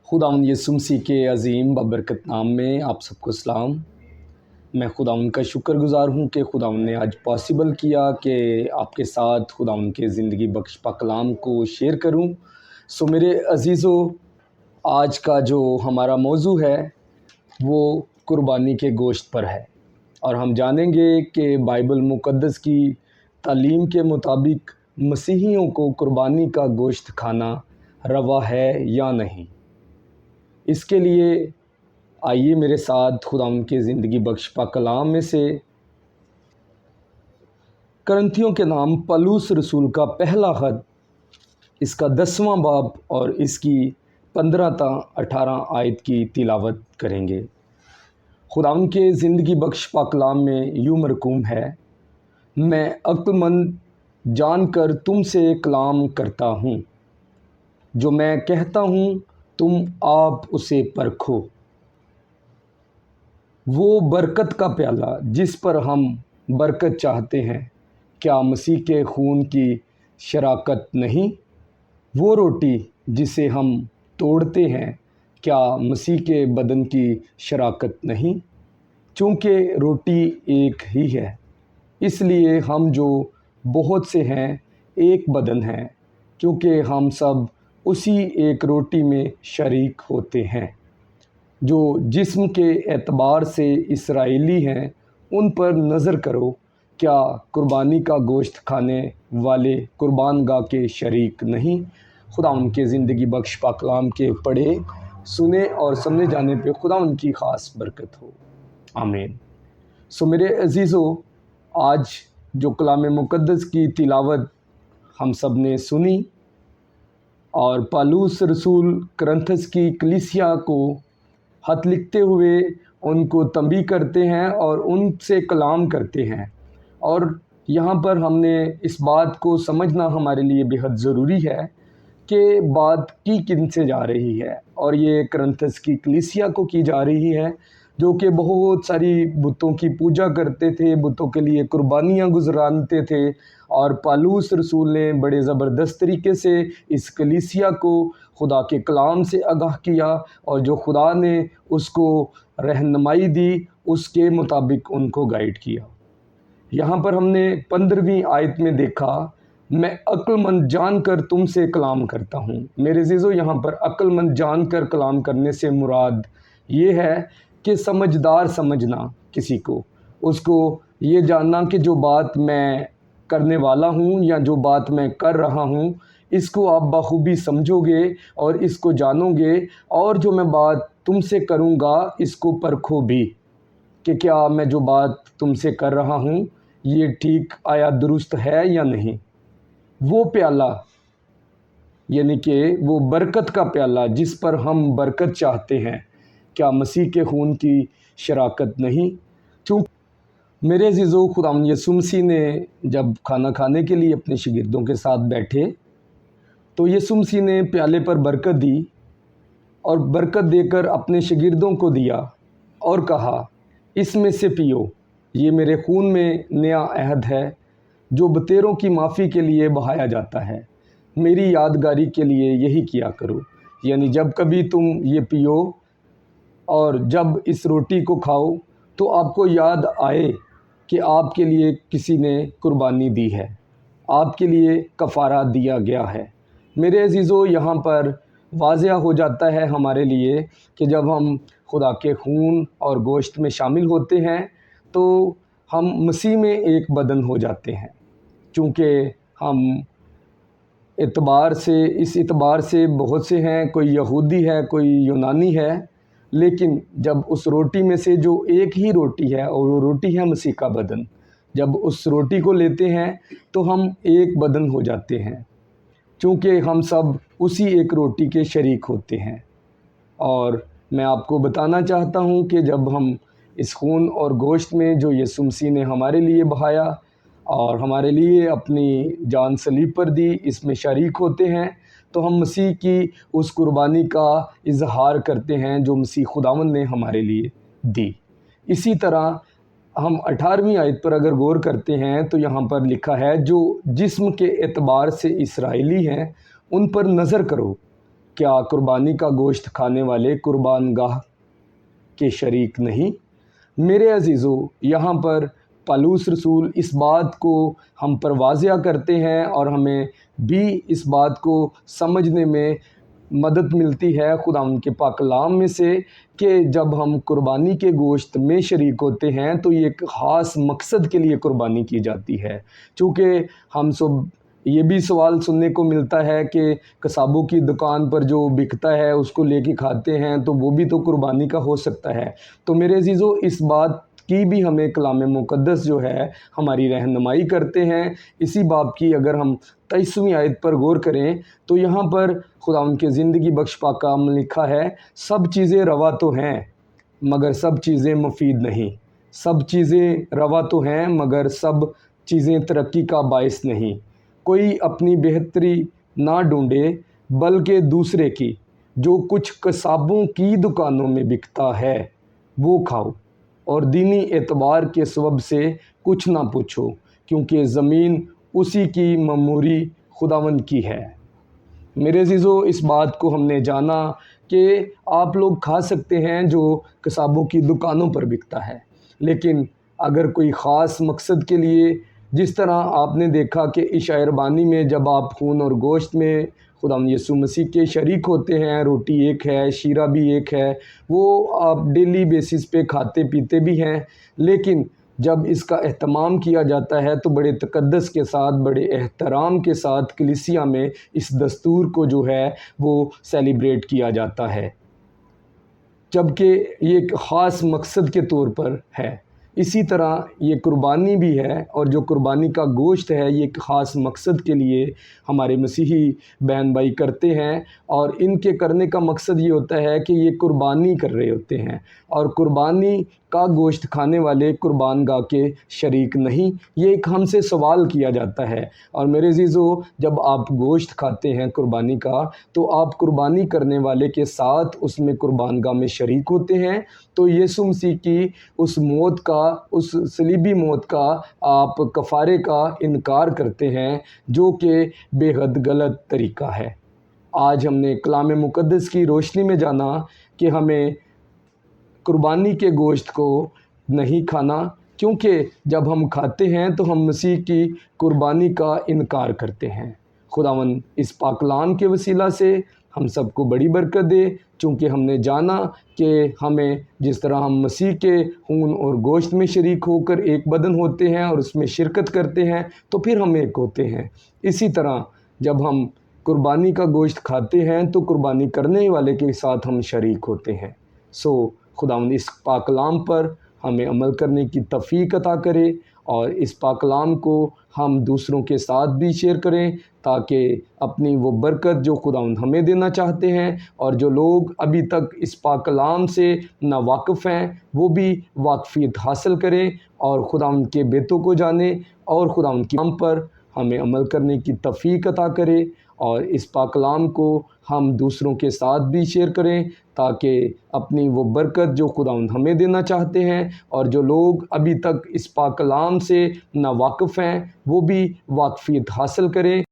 خداوند یسوع مسیح کے عظیم بابرکت نام میں آپ سب کو سلام۔ میں خداوند کا شکر گزار ہوں کہ خداوند نے آج پاسبل کیا کہ آپ کے ساتھ خداوند کے زندگی بخش پاک کلام کو شیئر کروں۔ میرے عزیزو، آج کا جو ہمارا موضوع ہے وہ قربانی کے گوشت پر ہے، اور ہم جانیں گے کہ بائبل مقدس کی تعلیم کے مطابق مسیحیوں کو قربانی کا گوشت کھانا روا ہے یا نہیں۔ اس کے لیے آئیے میرے ساتھ خداوند کے زندگی بخش پاک کلام میں سے کرنتھیوں کے نام پولس رسول کا پہلا خط، اس کا 10واں باب اور اس کی 15 تا 18 آیت کی تلاوت کریں گے۔ خداوند کے زندگی بخش پاک کلام میں یوں مرقوم ہے: میں عقل مند جان کر تم سے کلام کرتا ہوں، جو میں کہتا ہوں تم آپ اسے پرکھو۔ وہ برکت کا پیالہ جس پر ہم برکت چاہتے ہیں، کیا مسیح کے خون کی شراکت نہیں؟ وہ روٹی جسے ہم توڑتے ہیں، کیا مسیح کے بدن کی شراکت نہیں؟ چونکہ روٹی ایک ہی ہے، اس لیے ہم جو بہت سے ہیں ایک بدن ہیں، کیونکہ ہم سب اسی ایک روٹی میں شریک ہوتے ہیں۔ جو جسم کے اعتبار سے اسرائیلی ہیں ان پر نظر کرو، کیا قربانی کا گوشت کھانے والے قربان گاہ کے شریک نہیں؟ خداوند کے زندگی بخش پاک کلام کے پڑھے، سنے اور سمجھے جانے پہ خداوند کی خاص برکت ہو، آمین۔ میرے عزیزو، آج جو کلام مقدس کی تلاوت ہم سب نے سنی، اور پولس رسول کرنتھس کی کلیسیا کو خط لکھتے ہوئے ان کو تنبیہ کرتے ہیں اور ان سے کلام کرتے ہیں، اور یہاں پر ہم نے اس بات کو سمجھنا ہمارے لیے بہت ضروری ہے کہ بات کی کن سے جا رہی ہے، اور یہ کرنتھس کی کلیسیا کو کی جا رہی ہے، جو کہ بہت ساری بتوں کی پوجا کرتے تھے، بتوں کے لیے قربانیاں گزرانتے تھے، اور پولس رسول نے بڑے زبردست طریقے سے اس کلیسیا کو خدا کے کلام سے آگاہ کیا، اور جو خدا نے اس کو رہنمائی دی اس کے مطابق ان کو گائیڈ کیا۔ یہاں پر ہم نے 15ویں آیت میں دیکھا: میں عقل مند جان کر تم سے کلام کرتا ہوں۔ میرے عزیزو، یہاں پر عقل مند جان کر کلام کرنے سے مراد یہ ہے کہ سمجھدار سمجھنا کسی کو، اس کو یہ جاننا کہ جو بات میں کرنے والا ہوں یا جو بات میں کر رہا ہوں، اس کو آپ بخوبی سمجھو گے اور اس کو جانو گے، اور جو میں بات تم سے کروں گا اس کو پرکھو بھی کہ کیا میں جو بات تم سے کر رہا ہوں یہ ٹھیک آیا درست ہے یا نہیں۔ وہ پیالہ یعنی کہ وہ برکت کا پیالہ جس پر ہم برکت چاہتے ہیں، کیا مسیح کے خون کی شراکت نہیں؟ چونکہ میرے عزیزو، خداوند یسوع مسیح نے جب کھانا کھانے کے لیے اپنے شاگردوں کے ساتھ بیٹھے تو یسوع مسیح نے پیالے پر برکت دی، اور برکت دے کر اپنے شاگردوں کو دیا اور کہا: اس میں سے پیو، یہ میرے خون میں نیا عہد ہے جو بتیروں کی معافی کے لیے بہایا جاتا ہے، میری یادگاری کے لیے یہی کیا کرو۔ یعنی جب کبھی تم یہ پیو اور جب اس روٹی کو کھاؤ تو آپ کو یاد آئے کہ آپ کے لیے کسی نے قربانی دی ہے، آپ کے لیے کفارہ دیا گیا ہے۔ میرے عزیزو، یہاں پر واضح ہو جاتا ہے ہمارے لیے کہ جب ہم خدا کے خون اور گوشت میں شامل ہوتے ہیں تو ہم مسیح میں ایک بدن ہو جاتے ہیں، چونکہ ہم اس اعتبار سے بہت سے ہیں، کوئی یہودی ہے، کوئی یونانی ہے، لیکن جب اس روٹی میں سے جو ایک ہی روٹی ہے اور وہ روٹی ہے مسیح کا بدن، جب اس روٹی کو لیتے ہیں تو ہم ایک بدن ہو جاتے ہیں، چونکہ ہم سب اسی ایک روٹی کے شریک ہوتے ہیں۔ اور میں آپ کو بتانا چاہتا ہوں کہ جب ہم اس خون اور گوشت میں جو یسوع مسیح نے ہمارے لیے بہایا اور ہمارے لیے اپنی جان صلیب پر دی، اس میں شریک ہوتے ہیں، تو ہم مسیح کی اس قربانی کا اظہار کرتے ہیں جو مسیح خداوند نے ہمارے لیے دی۔ اسی طرح ہم 18ویں آیت پر اگر غور کرتے ہیں تو یہاں پر لکھا ہے: جو جسم کے اعتبار سے اسرائیلی ہیں ان پر نظر کرو، کیا قربانی کا گوشت کھانے والے قربان گاہ کے شریک نہیں؟ میرے عزیزو، یہاں پر پالوس رسول اس بات کو ہم پر واضح کرتے ہیں اور ہمیں بھی اس بات کو سمجھنے میں مدد ملتی ہے خدا ان کے پاک کلام میں سے کہ جب ہم قربانی کے گوشت میں شریک ہوتے ہیں تو یہ ایک خاص مقصد کے لیے قربانی کی جاتی ہے۔ چونکہ ہم سب یہ بھی سوال سننے کو ملتا ہے کہ قصابوں کی دکان پر جو بکتا ہے اس کو لے کے کھاتے ہیں تو وہ بھی تو قربانی کا ہو سکتا ہے۔ تو میرے عزیزو، اس بات کی بھی ہمیں کلام مقدس جو ہے ہماری رہنمائی کرتے ہیں۔ اسی باب کی اگر ہم 23ویں آیت پر غور کریں تو یہاں پر خدا ان کے زندگی بخش پاک کلام میں لکھا ہے، سب چیزیں روا تو ہیں مگر سب چیزیں مفید نہیں۔ سب چیزیں روا تو ہیں مگر سب چیزیں ترقی کا باعث نہیں۔ کوئی اپنی بہتری نہ ڈھونڈے بلکہ دوسرے کی، جو کچھ قصابوں کی دکانوں میں بکتا ہے وہ کھاؤ، اور دینی اعتبار کے سبب سے کچھ نہ پوچھو، کیونکہ زمین اسی کی معموری خداوند کی ہے۔ میرے عزیزو، اس بات کو ہم نے جانا کہ آپ لوگ کھا سکتے ہیں جو قصابوں کی دکانوں پر بکتا ہے، لیکن اگر کوئی خاص مقصد کے لیے، جس طرح آپ نے دیکھا کہ عشاء اربانی میں جب آپ خون اور گوشت میں خداوند یسوع مسیح کے شریک ہوتے ہیں، روٹی ایک ہے، شیرہ بھی ایک ہے، وہ آپ ڈیلی بیسس پہ کھاتے پیتے بھی ہیں، لیکن جب اس کا اہتمام کیا جاتا ہے تو بڑے تقدس کے ساتھ، بڑے احترام کے ساتھ کلیسیا میں اس دستور کو جو ہے وہ سیلیبریٹ کیا جاتا ہے، جبکہ یہ ایک خاص مقصد کے طور پر ہے۔ اسی طرح یہ قربانی بھی ہے، اور جو قربانی کا گوشت ہے یہ ایک خاص مقصد کے لیے ہمارے مسیحی بہن بھائی کرتے ہیں، اور ان کے کرنے کا مقصد یہ ہوتا ہے کہ یہ قربانی کر رہے ہوتے ہیں، اور قربانی کا گوشت کھانے والے قربان گاہ کے شریک نہیں۔ یہ ایک ہم سے سوال کیا جاتا ہے، اور میرے عزیزو، جب آپ گوشت کھاتے ہیں قربانی کا تو آپ قربانی کرنے والے کے ساتھ اس میں قربان گاہ میں شریک ہوتے ہیں۔ تو یسوع مسیح کی اس موت کا، اس صلیبی موت کا آپ کفارے کا انکار کرتے ہیں، جو کہ بے حد غلط طریقہ ہے۔ آج ہم نے کلام مقدس کی روشنی میں جانا کہ ہمیں قربانی کے گوشت کو نہیں کھانا، کیونکہ جب ہم کھاتے ہیں تو ہم مسیح کی قربانی کا انکار کرتے ہیں۔ خداوند اس پاک کلام کے وسیلہ سے ہم سب کو بڑی برکت دے، چونکہ ہم نے جانا کہ ہمیں جس طرح ہم مسیح کے خون اور گوشت میں شریک ہو کر ایک بدن ہوتے ہیں اور اس میں شرکت کرتے ہیں تو پھر ہم ایک ہوتے ہیں، اسی طرح جب ہم قربانی کا گوشت کھاتے ہیں تو قربانی کرنے والے کے ساتھ ہم شریک ہوتے ہیں۔ خداوند اس پاک کلام پر ہمیں عمل کرنے کی توفیق عطا کرے، اور اس پاک کلام کو ہم دوسروں کے ساتھ بھی شیئر کریں، تاکہ اپنی وہ برکت جو خداوند ہمیں دینا چاہتے ہیں، اور جو لوگ ابھی تک اس پاک کلام سے نا واقف ہیں وہ بھی واقفیت حاصل کریں اور خداوند کے بیتوں کو جانیں، اور خداوند کے کلام پر ہمیں عمل کرنے کی توفیق عطا کرے، اور اس پاک کلام کو ہم دوسروں کے ساتھ بھی شیئر کریں، تاکہ اپنی وہ برکت جو خداوند ہمیں دینا چاہتے ہیں، اور جو لوگ ابھی تک اس پاک کلام سے نا واقف ہیں وہ بھی واقفیت حاصل کریں۔